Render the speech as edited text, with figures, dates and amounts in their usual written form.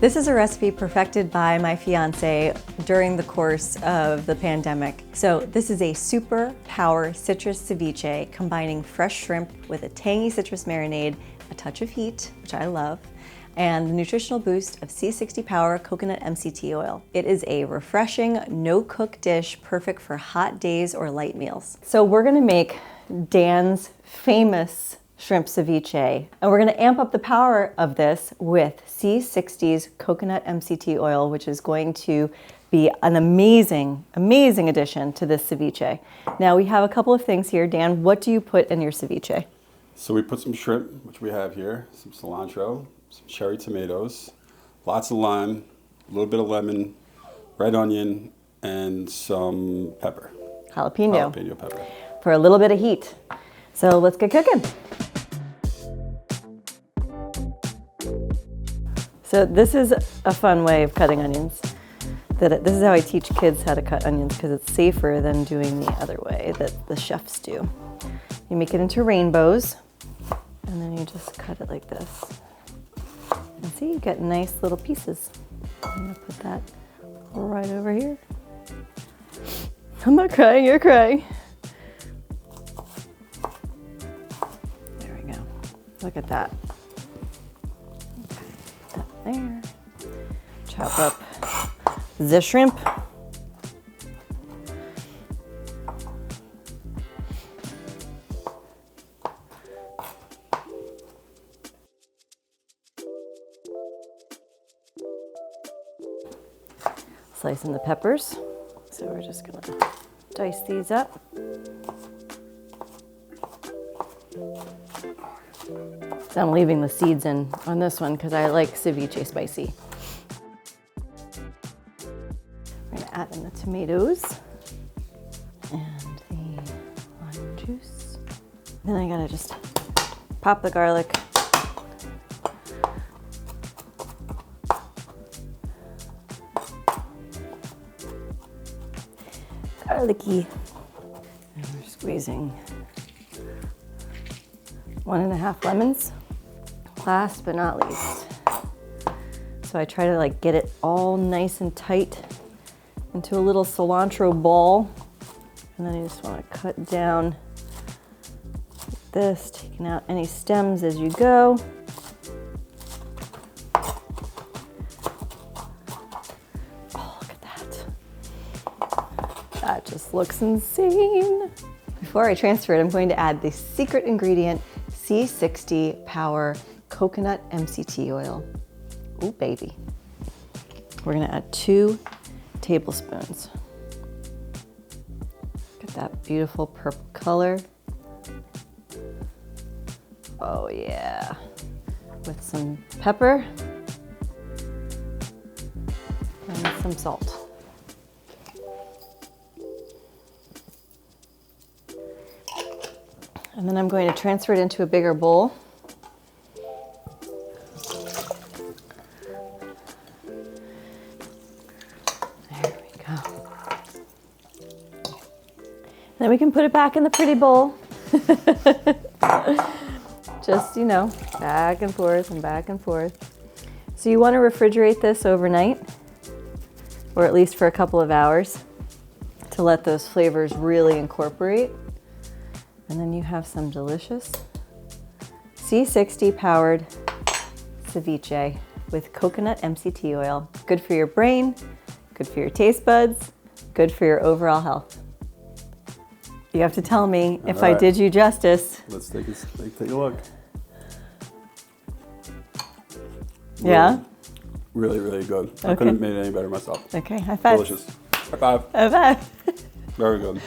This is a recipe perfected by my fiance during the course of the pandemic. So this is a Super Power Citrus Ceviche, combining fresh shrimp with a tangy citrus marinade, a touch of heat, which I love, and the nutritional boost of C60 Power Coconut MCT Oil. It is a refreshing, no-cook dish perfect for hot days or light meals. So we're gonna make Dan's famous shrimp ceviche, and we're gonna amp up the power of this with C60's Coconut MCT Oil, which is going to be an amazing, amazing addition to this ceviche. Now we have a couple of things here. Dan, what do you put in your ceviche? So we put some shrimp, which we have here, some cilantro, some cherry tomatoes, lots of lime, a little bit of lemon, red onion, and some pepper. Jalapeno. Jalapeno pepper. For a little bit of heat. So let's get cooking. So this is a fun way of cutting onions. This is how I teach kids how to cut onions, because it's safer than doing the other way that the chefs do. You make it into rainbows, and then you just cut it like this. And see, you get nice little pieces. I'm gonna put that right over here. I'm not crying, you're crying. There we go. Look at that. There. Chop up the shrimp. Slicing the peppers. So we're just gonna dice these up. So I'm leaving the seeds in on this one because I like ceviche spicy. We're gonna add in the tomatoes and the lime juice. Then I gotta just pop the garlic. Garlicky. And we're squeezing 1.5 lemons. Last but not least. So I try to get it all nice and tight into a little cilantro ball. And then you just want to cut down like this, taking out any stems as you go. Oh, look at that. That just looks insane. Before I transfer it, I'm going to add the secret ingredient, C60 Power Coconut MCT Oil. Ooh, baby. We're gonna add 2 tablespoons. Look at that beautiful purple color. Oh yeah. With some pepper and some salt. And then I'm going to transfer it into a bigger bowl. There we go. Then we can put it back in the pretty bowl. Just, back and forth and back and forth. So you want to refrigerate this overnight, or at least for a couple of hours, to let those flavors really incorporate. And then you have some delicious C60 powered ceviche with coconut MCT oil. Good for your brain, good for your taste buds, good for your overall health. You have to tell me if I did you justice. Let's take a look. Yeah? Really, really good. Okay. I couldn't have made it any better myself. Okay, high five. Delicious. High five. High five. Very good.